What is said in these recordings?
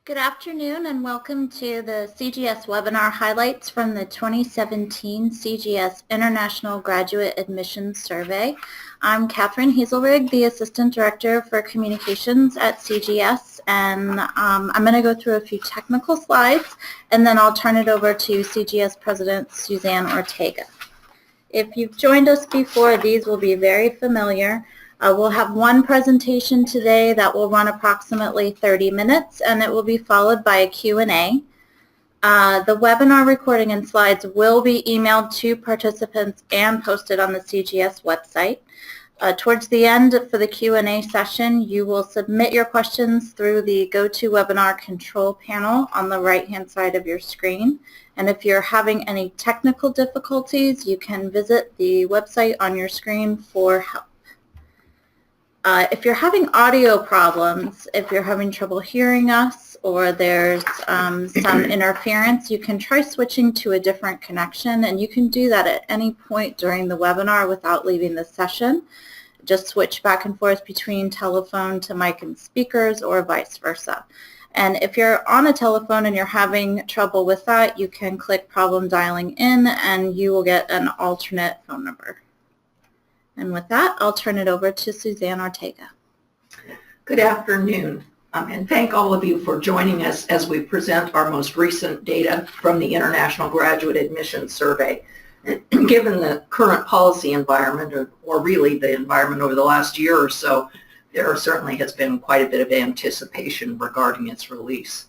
Good afternoon and welcome to the CGS webinar highlights from the 2017 CGS International Graduate Admissions Survey. I'm Catherine Hazelrig, the Assistant Director for Communications at CGS, and I'm going to go through a few technical slides and then I'll turn it over to CGS President Suzanne Ortega. If you've joined us before, these will be very familiar. We'll have one presentation today that will run approximately 30 minutes, and it will be followed by a Q&A. The webinar recording and slides will be emailed to participants and posted on the CGS website. Towards the end for the Q&A session, you will submit your questions through the GoToWebinar control panel on the right-hand side of your screen. And if you're having any technical difficulties, you can visit the website on your screen for help. If you're having audio problems, if you're having trouble hearing us or there's some interference, you can try switching to a different connection, and you can do that at any point during the webinar without leaving the session. Just switch back and forth between telephone to mic and speakers or vice versa. And if you're on a telephone and you're having trouble with that, you can click problem dialing in and you will get an alternate phone number. And with that, I'll turn it over to Suzanne Ortega. Good afternoon, and thank all of you for joining us as we present our most recent data from the International Graduate Admissions Survey. Given the current policy environment, or really the environment over the last year or so, there certainly has been quite a bit of anticipation regarding its release.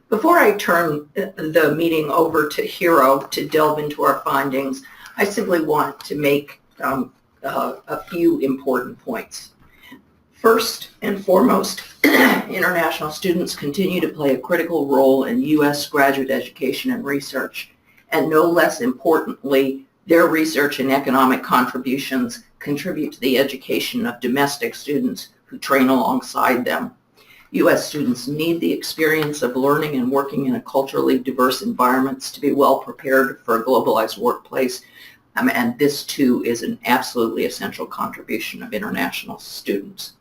Before I turn the meeting over to Hiro to delve into our findings, I simply want to make a few important points. First and foremost, international students continue to play a critical role in U.S. graduate education and research, and no less importantly, their research and economic contributions contribute to the education of domestic students who train alongside them. U.S. students need the experience of learning and working in a culturally diverse environments to be well prepared for a globalized workplace. And this, too, is an absolutely essential contribution of international students.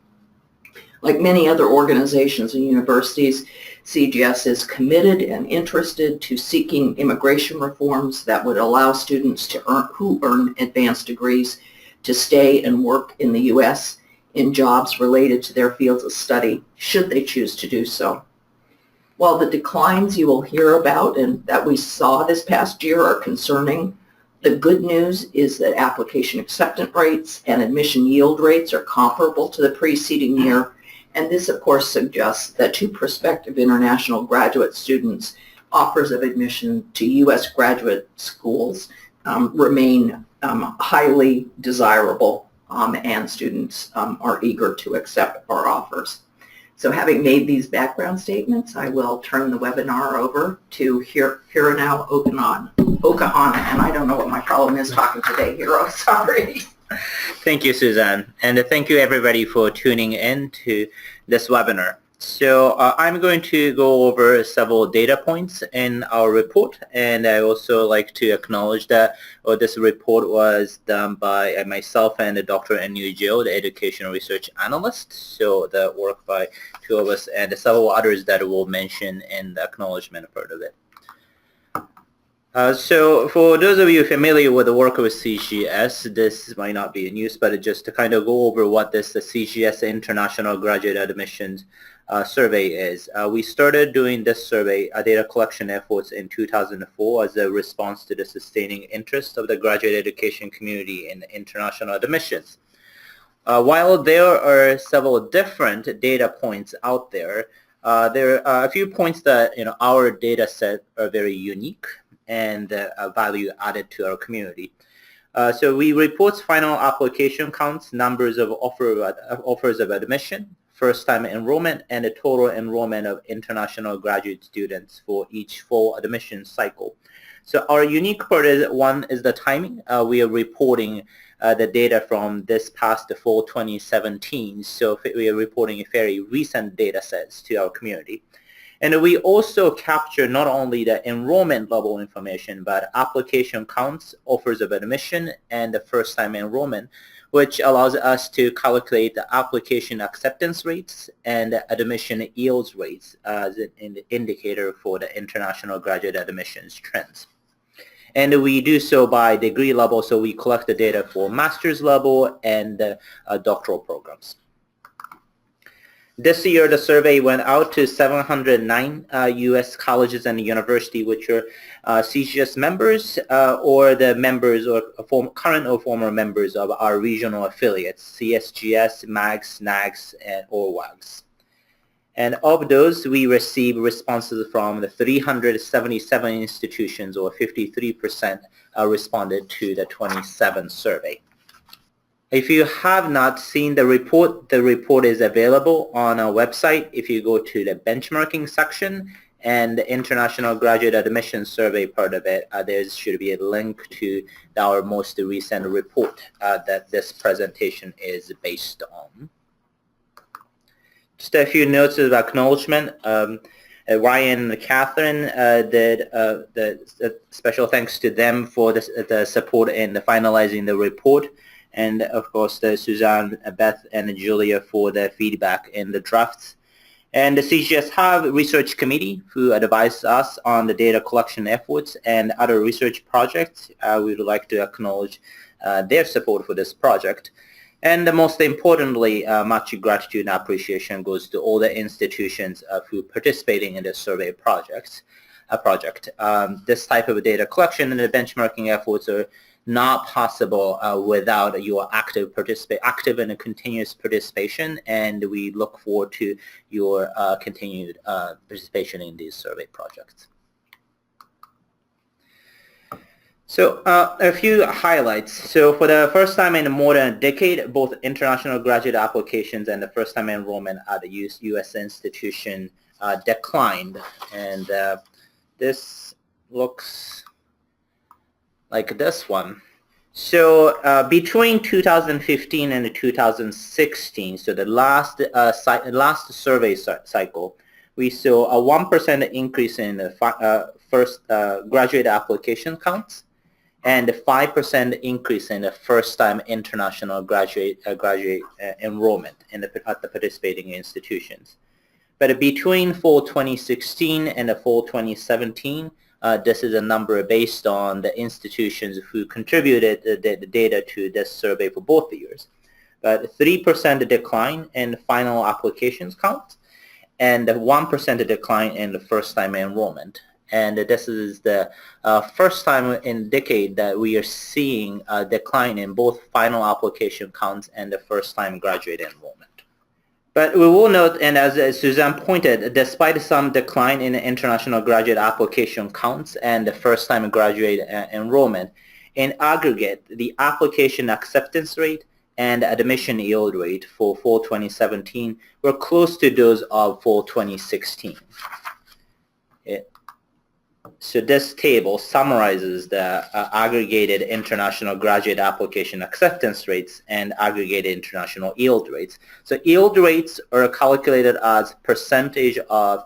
Like many other organizations and universities, CGS is committed and interested to seeking immigration reforms that would allow students who earn advanced degrees to stay and work in the U.S. in jobs related to their fields of study, should they choose to do so. While the declines you will hear about and that we saw this past year are concerning, the good news is that application acceptance rates and admission yield rates are comparable to the preceding year, and this of course suggests that to prospective international graduate students, offers of admission to U.S. graduate schools remain highly desirable, and students are eager to accept our offers. So having made these background statements, I will turn the webinar over to Hironao Okahana, and I don't know what my problem is talking today, Hiro, sorry. Thank you, Suzanne, and thank you everybody for tuning in to this webinar. So I'm going to go over several data points in our report, and I also like to acknowledge that this report was done by myself and Dr. Anu Jill, the education research analyst, so the work by two of us and several others that we'll mention in the acknowledgement part of it. So for those of you familiar with the work with CGS, this might not be news, but just to kind of go over what the CGS International Graduate Admissions Survey is. We started doing this survey data collection efforts in 2004 as a response to the sustaining interest of the graduate education community in international admissions. While there are several different data points out there, there are a few points that our data set are very unique and value added to our community. So we report final application counts, numbers of offers of admission, first-time enrollment, and the total enrollment of international graduate students for each fall admission cycle. So our unique part is, one is the timing. We are reporting the data from this past fall 2017, so we are reporting very recent data sets to our community. And we also capture not only the enrollment level information, but application counts, offers of admission, and the first-time enrollment which allows us to calculate the application acceptance rates and admission yields rates as an indicator for the international graduate admissions trends. And we do so by degree level, so we collect the data for master's level and doctoral programs. This year, the survey went out to 709 U.S. colleges and universities, which are CGS members or the members or current or former members of our regional affiliates, CSGS, MAGS, NAGS, or WAGS. And of those, we received responses from the 377 institutions, or 53% responded to the 27 survey. If you have not seen the report is available on our website. If you go to the benchmarking section and the International Graduate Admission Survey part of it, there should be a link to our most recent report that this presentation is based on. Just a few notes of acknowledgement. Ryan and Catherine did the special thanks to them for the support in finalizing the report. And of course, Suzanne, Beth, and Julia for the feedback in the drafts. And the CGS have a research committee who advise us on the data collection efforts and other research projects. We would like to acknowledge their support for this project. And most importantly, much gratitude and appreciation goes to all the institutions who are participating in this survey project. This type of data collection and the benchmarking efforts are not possible without your active and continuous participation, and we look forward to your continued participation in these survey projects. So a few highlights. So for the first time in more than a decade, both international graduate applications and the first-time enrollment at the U.S. institution declined, and this looks like this one. So between 2015 and 2016, so the last survey cycle, we saw a 1% increase in the first graduate application counts and a 5% increase in the first-time international graduate enrollment at the participating institutions. But between fall 2016 and the fall 2017, this is a number based on the institutions who contributed the data to this survey for both years. But 3% decline in final applications count and 1% decline in the first-time enrollment. And this is the first time in a decade that we are seeing a decline in both final application counts and the first-time graduate enrollment. But we will note, and as Suzanne pointed, despite some decline in the international graduate application counts and the first-time graduate enrollment, in aggregate, the application acceptance rate and admission yield rate for fall 2017 were close to those of fall 2016. So this table summarizes the aggregated international graduate application acceptance rates and aggregated international yield rates. So yield rates are calculated as percentage of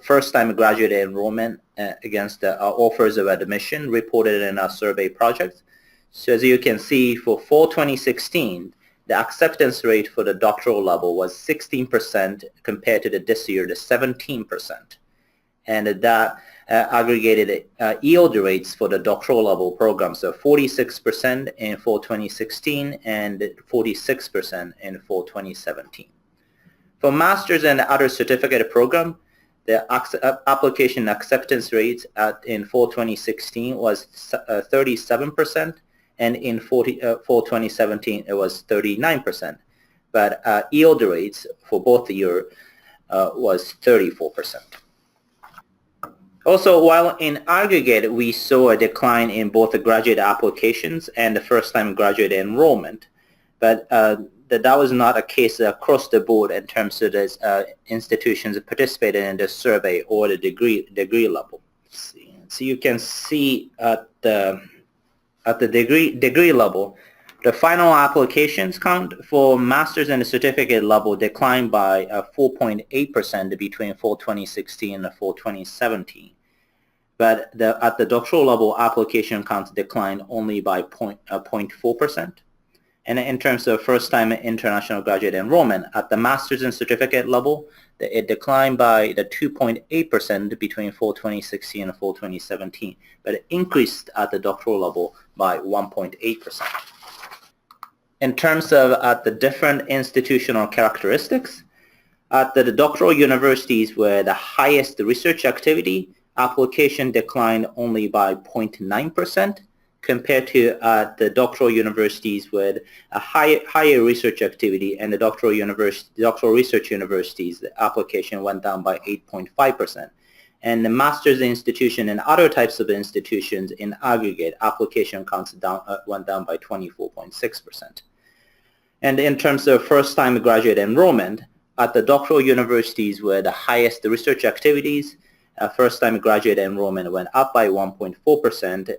first-time graduate enrollment against the offers of admission reported in our survey project. So as you can see, for fall 2016, the acceptance rate for the doctoral level was 16% compared to this year, the 17%. And that aggregated yield rates for the doctoral level programs are 46% in fall 2016 and 46% in fall 2017. For master's and other certificate program, the application acceptance rate in fall 2016 was 37%, and in fall 2017 it was 39%. But yield rates for both year was 34%. Also, while in aggregate we saw a decline in both the graduate applications and the first-time graduate enrollment, but that was not a case across the board in terms of the institutions that participated in this survey or the degree level. So you can see at the degree level, the final applications count for master's and the certificate level declined by 4.8% between fall 2016 and fall 2017. But at the doctoral level, application counts declined only by 0.4%. And in terms of first-time international graduate enrollment, at the master's and certificate level, it declined by the 2.8% between fall 2016 and fall 2017, but it increased at the doctoral level by 1.8%. In terms of at the different institutional characteristics, at the doctoral universities with the highest research activity, application declined only by 0.9%, compared to the doctoral universities with a higher research activity, and the doctoral research universities, the application went down by 8.5%. And the master's institution and other types of institutions in aggregate, application counts went down by 24.6%. And in terms of first-time graduate enrollment, at the doctoral universities with the highest research activities, first-time graduate enrollment went up by 1.4%,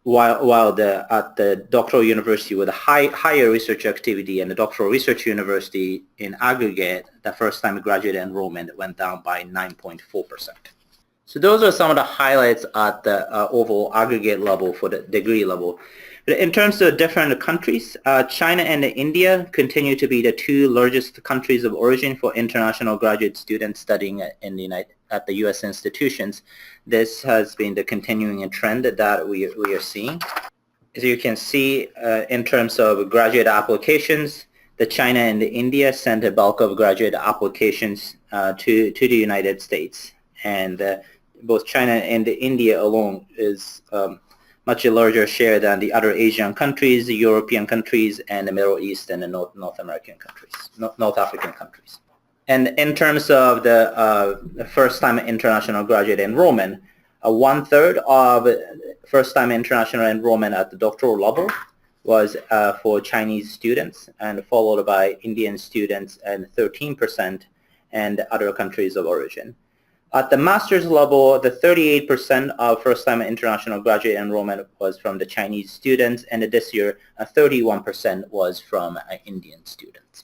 while at the doctoral university with a higher research activity and the doctoral research university in aggregate, the first-time graduate enrollment went down by 9.4%. So those are some of the highlights at the overall aggregate level for the degree level. In terms of different countries, China and India continue to be the two largest countries of origin for international graduate students studying at the U.S. institutions. This has been the continuing trend that we are seeing. As you can see, in terms of graduate applications, the China and India sent a bulk of graduate applications to the United States, and both China and India alone is much larger share than the other Asian countries, the European countries, and the Middle East and the North American countries, North African countries. And in terms of the first-time international graduate enrollment, 1/3 of first-time international enrollment at the doctoral level was for Chinese students, and followed by Indian students and 13%, and other countries of origin. At the master's level, the 38% of first-time international graduate enrollment was from the Chinese students, and this year, 31% was from Indian students.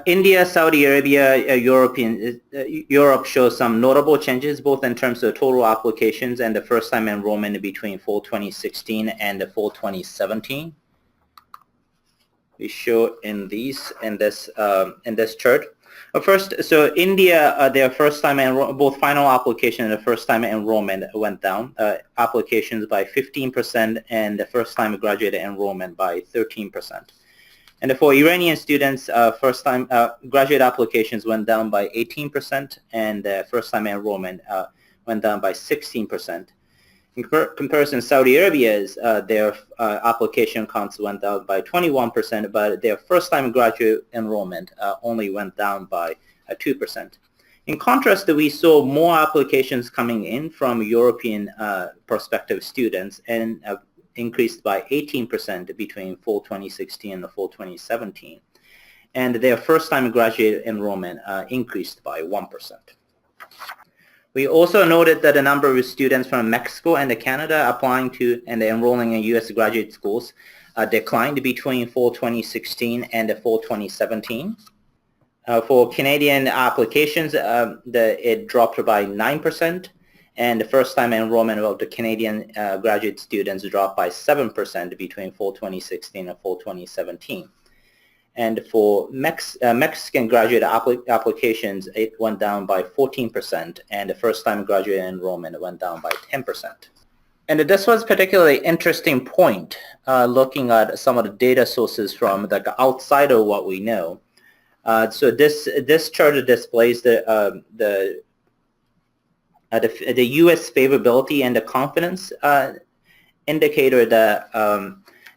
India, Saudi Arabia, Europe shows some notable changes, both in terms of total applications and the first-time enrollment between fall 2016 and fall 2017. We show in this chart. First, so India, their first-time both final application and the first-time enrollment went down. Applications by 15% and the first-time graduate enrollment by 13%. And for Iranian students, first-time graduate applications went down by 18%, and first-time enrollment went down by 16%. In comparison, Saudi Arabia's their application counts went down by 21%, but their first-time graduate enrollment only went down by 2%. In contrast, we saw more applications coming in from European prospective students, and increased by 18% between fall 2016 and fall 2017. And their first-time graduate enrollment increased by 1%. We also noted that the number of students from Mexico and Canada applying to and enrolling in U.S. graduate schools declined between fall 2016 and fall 2017. For Canadian applications, it dropped by 9%, and the first-time enrollment of the Canadian graduate students dropped by 7% between fall 2016 and fall 2017. And for Mexican graduate applications, it went down by 14%, and the first-time graduate enrollment went down by 10%. And this was a particularly interesting point, looking at some of the data sources from outside of what we know. So this chart displays the U.S. favorability and the confidence indicator that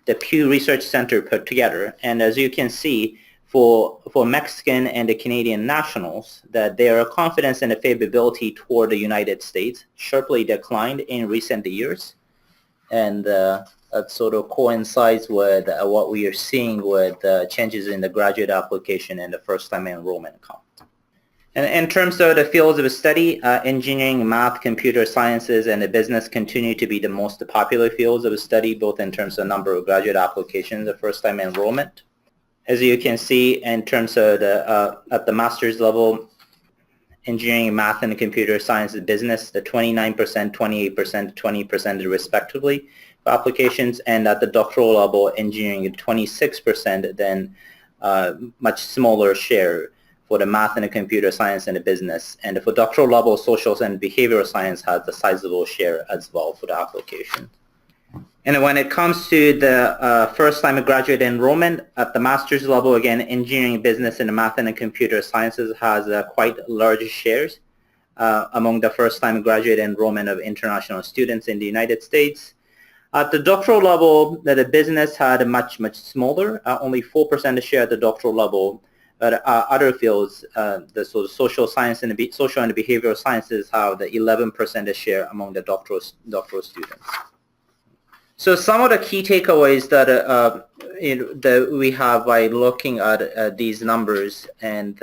the Pew Research Center put together. And as you can see, for Mexican and the Canadian nationals, that their confidence and the favorability toward the United States sharply declined in recent years. And that sort of coincides with what we are seeing with changes in the graduate application and the first-time enrollment count. And in terms of the fields of study, engineering, math, computer sciences, and the business continue to be the most popular fields of study, both in terms of number of graduate applications and first-time enrollment. As you can see, in terms of at the master's level, engineering, math, and computer science and business, the 29%, 28%, 20% respectively. applications, and at the doctoral level, engineering 26%, then much smaller share for the math and the computer science and the business. And for doctoral level, social and behavioral science has a sizable share as well for the application. And when it comes to the first-time graduate enrollment at the master's level, again, engineering, business, and math and computer sciences has quite large shares among the first-time graduate enrollment of international students in the United States. At the doctoral level, the business had a much smaller, only 4% share at the doctoral level. But other fields, the sort of social science and social and behavioral sciences have the 11% share among the doctoral students. So some of the key takeaways that that we have by looking at these numbers, and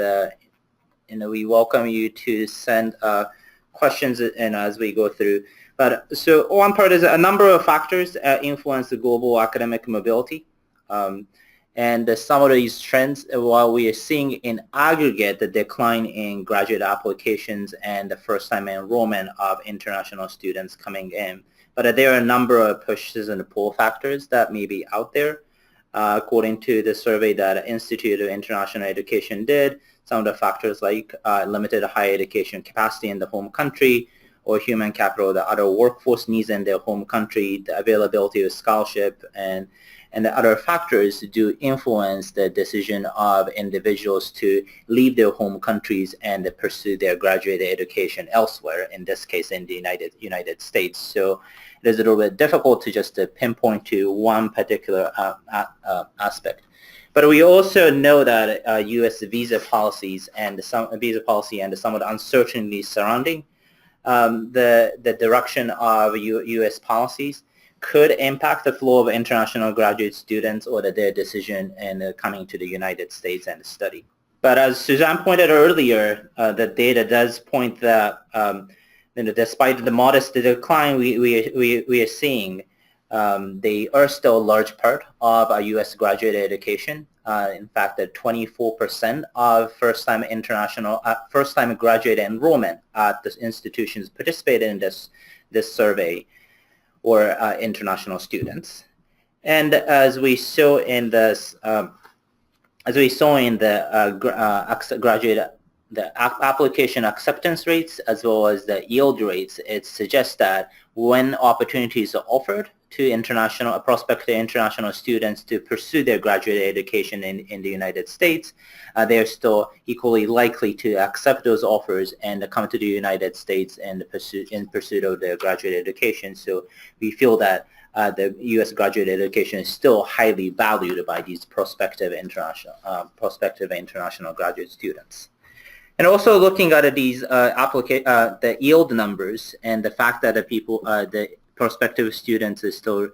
we welcome you to send questions in as we go through. But so one part is a number of factors influence the global academic mobility. And some of these trends, while we are seeing in aggregate the decline in graduate applications and the first-time enrollment of international students coming in, but there are a number of pushes and pull factors that may be out there. According to the survey that Institute of International Education did, some of the factors like limited higher education capacity in the home country, or human capital, the other workforce needs in their home country, the availability of scholarship, and the other factors do influence the decision of individuals to leave their home countries and pursue their graduate education elsewhere, in this case in the United States. So it is a little bit difficult to just pinpoint to one particular aspect. But we also know that U.S. visa policies and some of the uncertainties surrounding the direction of U.S. policies could impact the flow of international graduate students or their decision in coming to the United States and study. But as Suzanne pointed earlier, the data does point that despite the modest decline we are seeing, they are still a large part of our U.S. graduate education. In fact, that 24% of first-time graduate enrollment at the institutions participated in this survey or international students. And as we saw in this, application acceptance rates as well as the yield rates, it suggests that when opportunities are offered to prospective international students to pursue their graduate education in the United States, they are still equally likely to accept those offers and come to the United States in pursuit of their graduate education. So we feel that the U.S. graduate education is still highly valued by these prospective international graduate students. And also looking at these the yield numbers and the fact that the prospective students is still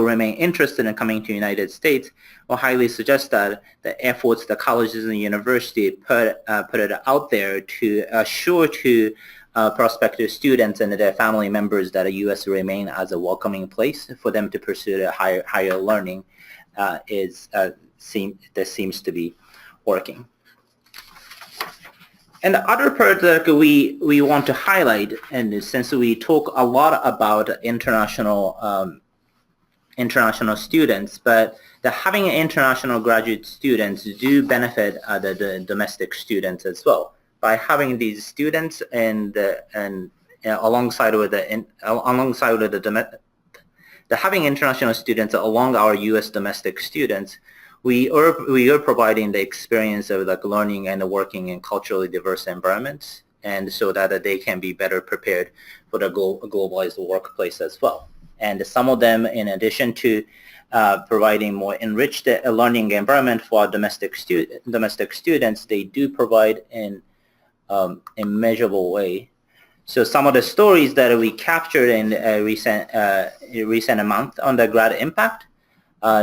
remain interested in coming to the United States, will highly suggest that the efforts the colleges and university put it out there to assure to prospective students and their family members that the U.S. remain as a welcoming place for them to pursue their higher learning seems to be working. And the other part that we want to highlight, and since we talk a lot about international students, but having international graduate students do benefit the domestic students as well. By having these students alongside with having international students along our U.S. domestic students, we are providing the experience of learning and working in culturally diverse environments, and so that they can be better prepared for the globalized workplace as well. And some of them, in addition to providing more enriched learning environment for our domestic students, they do provide in a measurable way. So some of the stories that we captured in a recent month on the Grad Impact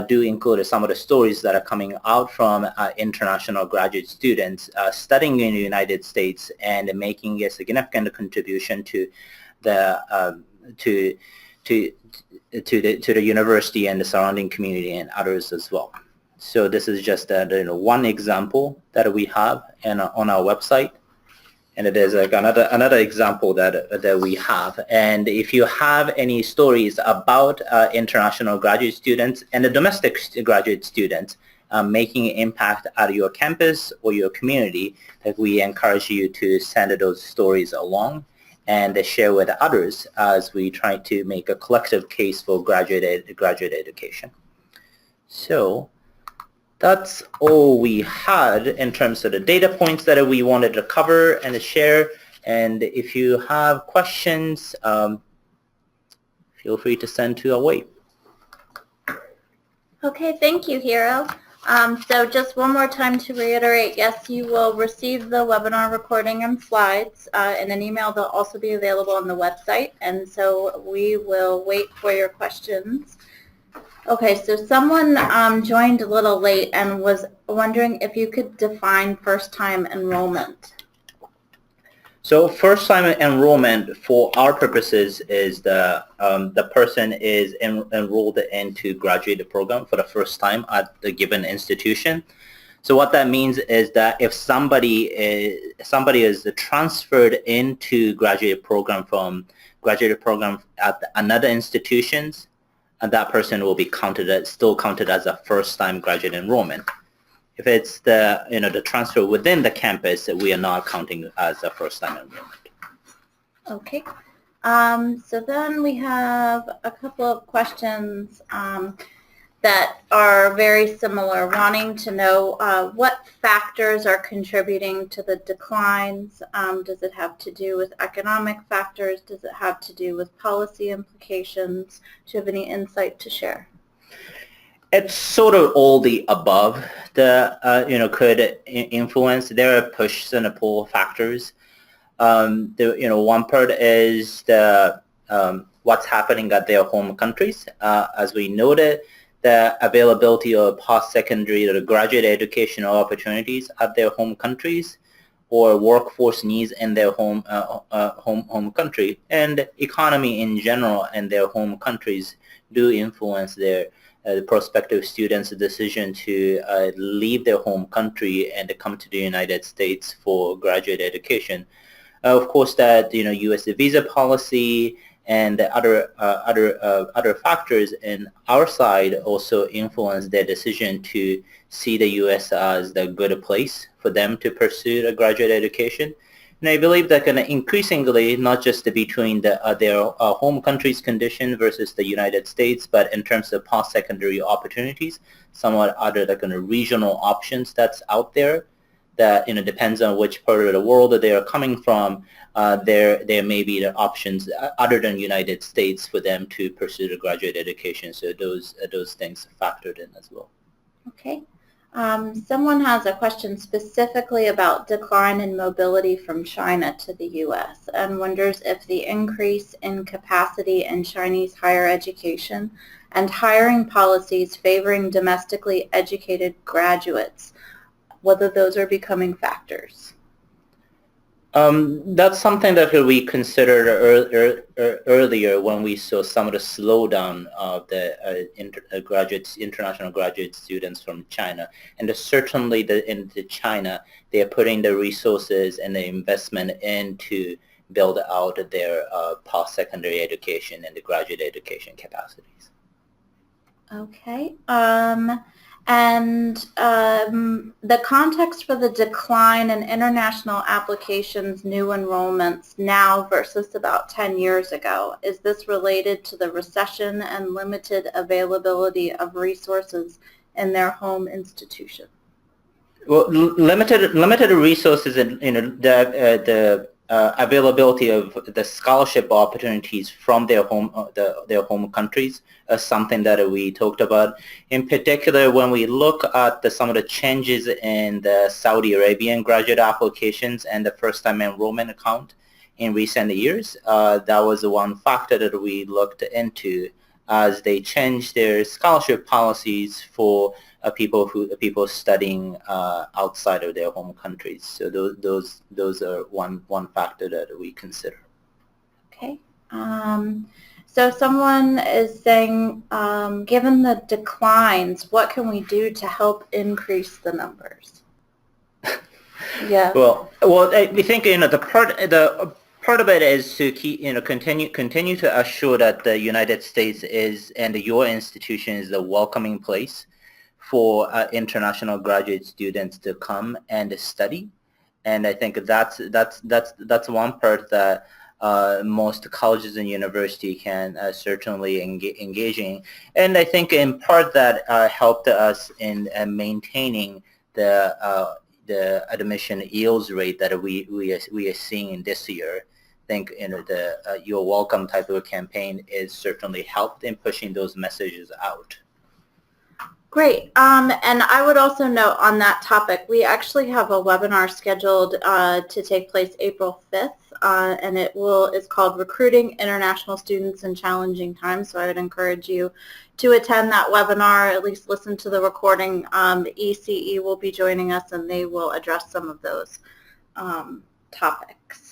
do include some of the stories that are coming out from international graduate students studying in the United States and making a significant contribution to the university and the surrounding community and others as well. So this is just one example that we have on our website. And it is like another example that we have. And if you have any stories about international graduate students and the domestic graduate students making an impact at your campus or your community, that we encourage you to send those stories along and share with others as we try to make a collective case for graduate education. So that's all we had in terms of the data points that we wanted to cover and share. And if you have questions, feel free to send to away. Okay, thank you, Hiro. So just one more time to reiterate, yes, you will receive the webinar recording and slides in an email. They'll also be available on the website, and so we will wait for your questions. Okay, so someone joined a little late and was wondering if you could define first-time enrollment. So first-time enrollment for our purposes is the person is enrolled into graduate program for the first time at the given institution. So what that means is that if somebody is transferred into graduate program at another institutions, and that person will be still counted as a first-time graduate enrollment. If it's the transfer within the campus, we are not counting as a first-time enrollment. Okay. So then we have a couple of questions that are very similar, wanting to know what factors are contributing to the declines. Does it have to do with economic factors? Does it have to do with policy implications? Do you have any insight to share? It's sort of all the above that could influence. There are push and pull factors. One part is the what's happening at their home countries. As we noted, the availability of post-secondary or graduate educational opportunities at their home countries, or workforce needs in their home country, and economy in general in their home countries do influence their prospective students' decision to leave their home country and come to the United States for graduate education. Of course, that U.S. visa policy and other factors in our side also influence their decision to see the U.S. as the good place for them to pursue a graduate education. And I believe that increasingly, not just between their home country's condition versus the United States, but in terms of post-secondary opportunities, somewhat other regional options that's out there that depends on which part of the world that they are coming from. There may be the options other than United States for them to pursue the graduate education. So those things are factored in as well. Okay. Someone has a question specifically about decline in mobility from China to the U.S. and wonders if the increase in capacity in Chinese higher education and hiring policies favoring domestically educated graduates, whether those are becoming factors. That's something that we considered earlier when we saw some of the slowdown of the international graduate students from China. And certainly into China, they are putting the resources and the investment in to build out their post-secondary education and the graduate education capacities. Okay. And the context for the decline in international applications, new enrollments now versus about 10 years ago, is this related to the recession and limited availability of resources in their home institution? Well, limited resources and the availability of the scholarship opportunities from their home countries is something that we talked about. In particular, when we look at some of the changes in the Saudi Arabian graduate applications and the first-time enrollment count in recent years, that was one factor that we looked into as they changed their scholarship policies for people studying outside of their home countries. So those are one factor that we consider. Okay. So someone is saying, given the declines, what can we do to help increase the numbers? Yeah. We think the part of it is to keep continue to assure that the United States is and your institution is a welcoming place for international graduate students to come and study, and I think that's one part that most colleges and university can certainly engage in, and I think in part that helped us in maintaining the admission yields rate that we are seeing this year. I think the your welcome type of campaign is certainly helped in pushing those messages out. Great. And I would also note on that topic, we actually have a webinar scheduled to take place April 5th, and it's called Recruiting International Students in Challenging Times. So I would encourage you to attend that webinar, at least listen to the recording. ECE will be joining us, and they will address some of those topics.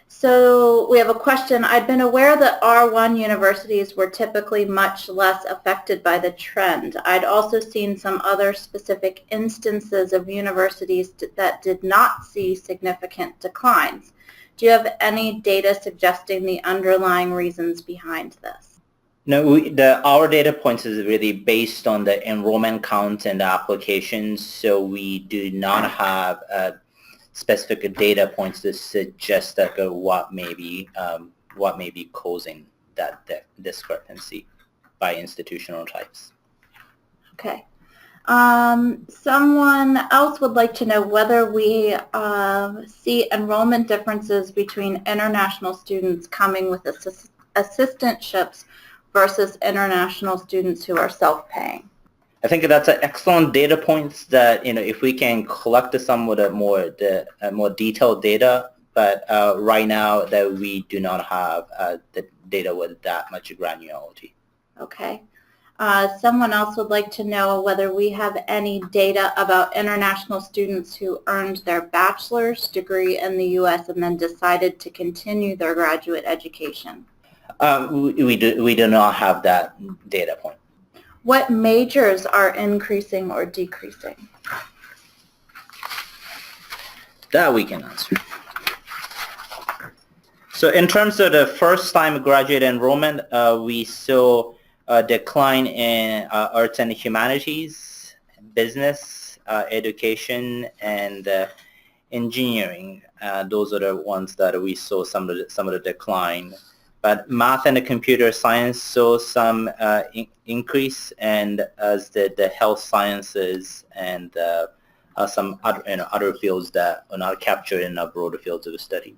So we have a question. I've been aware that R1 universities were typically much less affected by the trend. I'd also seen some other specific instances of universities that did not see significant declines. Do you have any data suggesting the underlying reasons behind this? No, our data points is really based on the enrollment count and the applications, so we do not have specific data points to suggest that what may be causing that discrepancy by institutional types. Okay. Someone else would like to know whether we see enrollment differences between international students coming with assistantships versus international students who are self-paying. I think that's an excellent data points that, if we can collect some of the more detailed data, but right now that we do not have the data with that much granularity. Okay. Someone else would like to know whether we have any data about international students who earned their bachelor's degree in the U.S. and then decided to continue their graduate education. We do not have that data point. What majors are increasing or decreasing? That we can answer. So in terms of the first-time graduate enrollment, we saw a decline in arts and humanities, business, education, and engineering. Those are the ones that we saw some of the decline. But math and computer science saw some increase, and as the health sciences and some other fields that are not captured in our broader fields of study.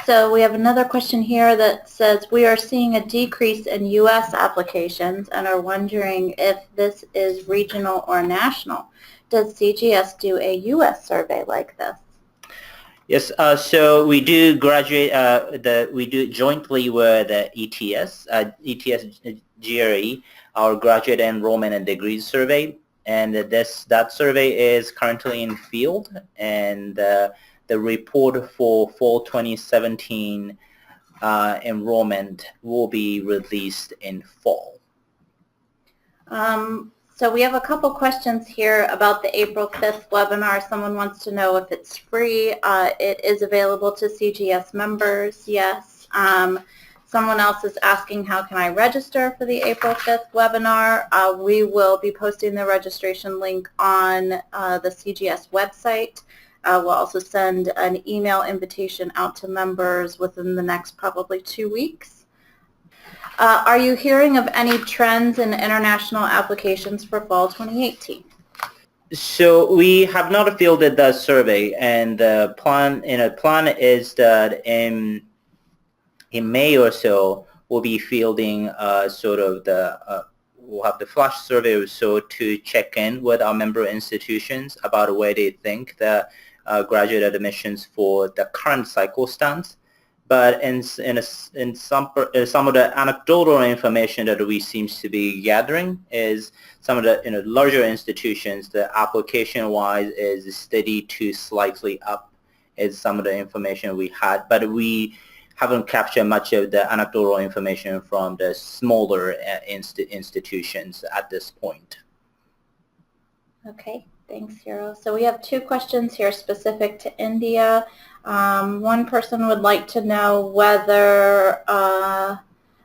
So we have another question here that says, we are seeing a decrease in U.S. applications and are wondering if this is regional or national. Does CGS do a U.S. survey like this? Yes, so we do we do jointly with the ETS GRE, our graduate enrollment and degrees survey, and that survey is currently in field, and the report for fall 2017 enrollment will be released in fall. So we have a couple questions here about the April 5th webinar. Someone wants to know if it's free. It is available to CGS members, yes. Someone else is asking, how can I register for the April 5th webinar? We will be posting the registration link on the CGS website. We'll also send an email invitation out to members within the next probably 2 weeks. Are you hearing of any trends in international applications for fall 2018? So we have not fielded that survey, and the plan is that in May or so we'll be fielding we'll have the flash survey or so to check in with our member institutions about where they think the graduate admissions for the current cycle stands. But in some of the anecdotal information that we seems to be gathering is some of the larger institutions, the application-wise is steady to slightly up is some of the information we had, but we haven't captured much of the anecdotal information from the smaller institutions at this point. Okay, Thanks, Hiro. So we have two questions here specific to India. One person would like to know whether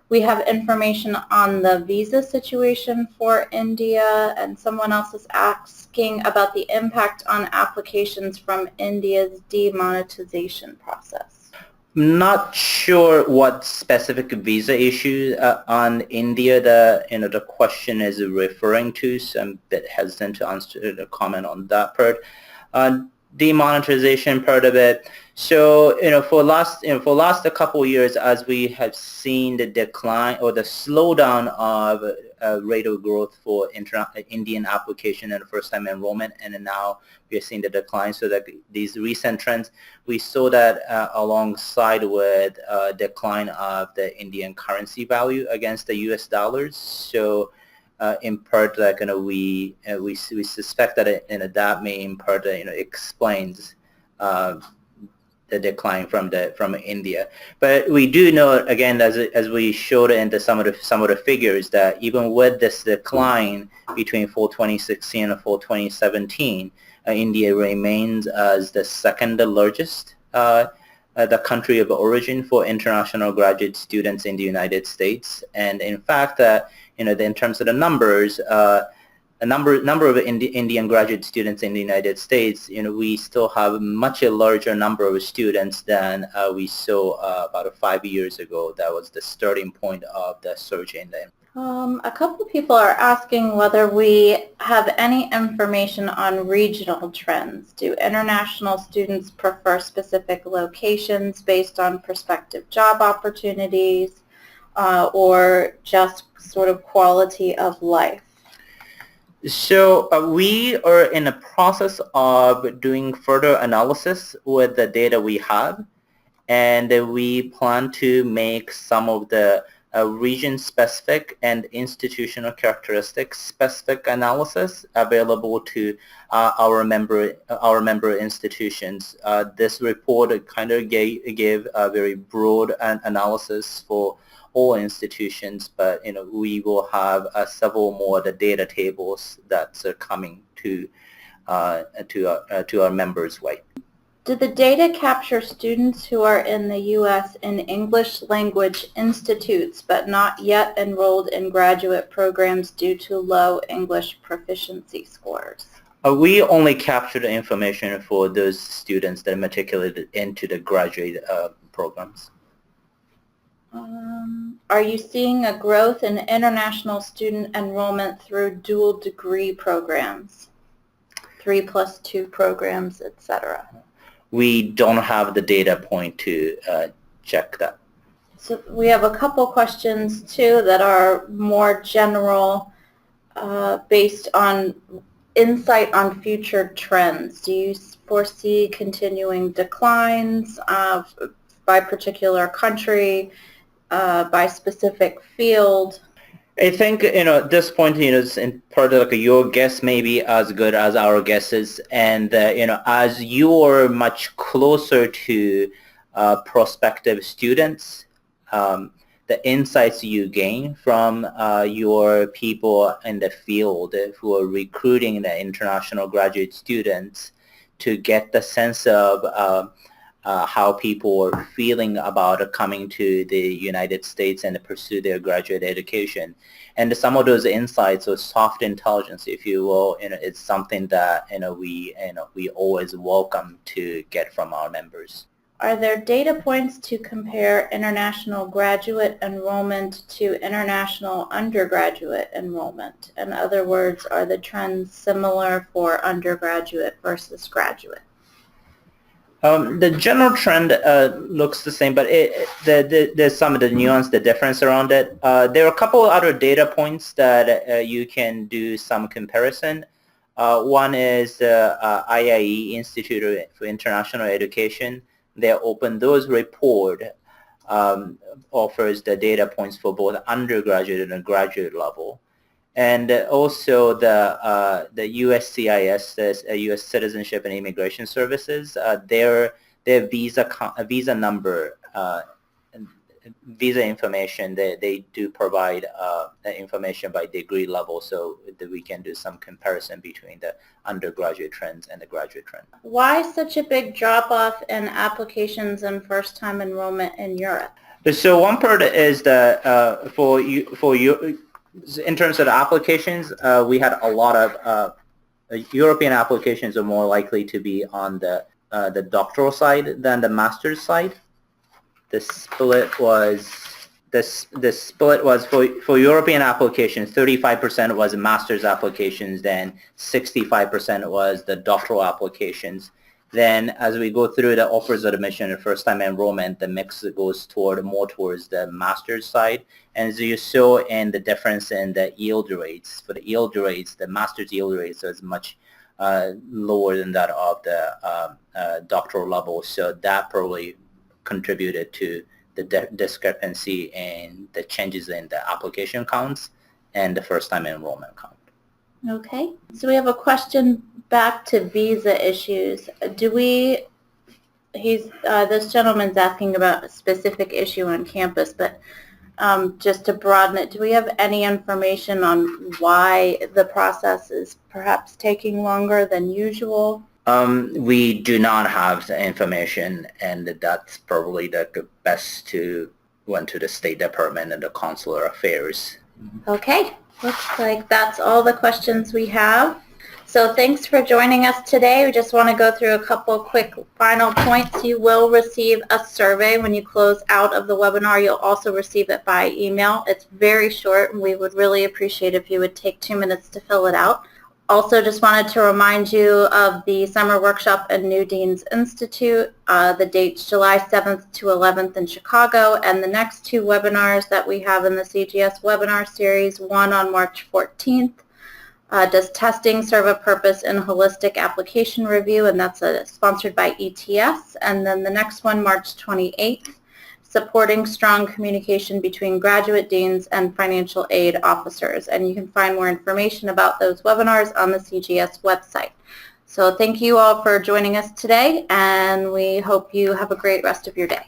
we have information on the visa situation for India, and someone else is asking about the impact on applications from India's demonetization process. Not sure what specific visa issue on India the question is referring to, so I'm a bit hesitant to answer the comment on that part. Demonetization part of it. So for last a couple of years, as we have seen the decline or the slowdown of rate of growth for Indian application and first-time enrollment, and then now we are seeing the decline. So that these recent trends, we saw that alongside with decline of the Indian currency value against the U.S. dollars. So in part, we suspect that that may in part explains the decline from India. But we do know, again, as we showed into some of the figures, that even with this decline between fall 2016 and fall 2017, India remains as the second largest the country of origin for international graduate students in the United States. And in fact, in terms of the numbers, a number of Indian graduate students in the United States, we still have a much larger number of students than we saw about 5 years ago. That was the starting point of the surge in the. A couple of people are asking whether we have any information on regional trends. Do international students prefer specific locations based on prospective job opportunities or just sort of quality of life? So we are in the process of doing further analysis with the data we have, and we plan to make some of the region-specific and institutional characteristics-specific analysis available to our member institutions. This report kind of gave a very broad analysis for all institutions, but we will have several more the data tables that's coming to our members' way. Did the data capture students who are in the U.S. in English language institutes but not yet enrolled in graduate programs due to low English proficiency scores? We only capture the information for those students that are matriculated into the graduate programs. Are you seeing a growth in international student enrollment through dual degree programs, 3+2 programs, etc.? We don't have the data point to check that. So we have a couple questions too that are more general based on insight on future trends. Do you foresee continuing declines by particular country, by specific field? I think, at this point, it's in part of your guess may be as good as our guesses. And, as you're much closer to prospective students, the insights you gain from your people in the field who are recruiting the international graduate students to get the sense of how people are feeling about coming to the United States and pursue their graduate education. And some of those insights or soft intelligence, if you will, it's something that we always welcome to get from our members. Are there data points to compare international graduate enrollment to international undergraduate enrollment? In other words, are the trends similar for undergraduate versus graduate? The general trend looks the same, but there's some of the nuance, the difference around it. There are a couple of other data points that you can do some comparison. One is the IIE, Institute for International Education. Their Open Doors report offers the data points for both undergraduate and graduate level. And also the USCIS, the U.S. Citizenship and Immigration Services, their visa number visa information, they do provide information by degree level so that we can do some comparison between the undergraduate trends and the graduate trend. Why such a big drop-off in applications and first-time enrollment in Europe? So one part is that for you, in terms of the applications, we had a lot of European applications are more likely to be on the doctoral side than the master's side. The split was for European applications, 35% was master's applications, then 65% was the doctoral applications. Then as we go through the offers of admission and first-time enrollment, the mix goes more towards the master's side. And as you saw in the difference in the yield rates, for the yield rates, the master's yield rates is much lower than that of the doctoral level. So that probably contributed to the discrepancy in the changes in the application counts and the first-time enrollment count. Okay, so we have a question back to visa issues. This gentleman's asking about a specific issue on campus, but just to broaden it, do we have any information on why the process is perhaps taking longer than usual? We do not have the information, and that's probably the best to went to the State Department and the Consular Affairs. Okay, looks like that's all the questions we have. So thanks for joining us today. We just want to go through a couple quick final points. You will receive a survey when you close out of the webinar. You'll also receive it by email. It's very short, and we would really appreciate if you would take 2 minutes to fill it out. Also, just wanted to remind you of the summer workshop at New Dean's Institute. The date's July 7th to 11th in Chicago, and the next 2 webinars that we have in the CGS webinar series, one on March 14th, does testing serve a purpose in holistic application review, and that's sponsored by ETS. And then the next one, March 28th, supporting strong communication between graduate deans and financial aid officers. And you can find more information about those webinars on the CGS website. So thank you all for joining us today, and we hope you have a great rest of your day.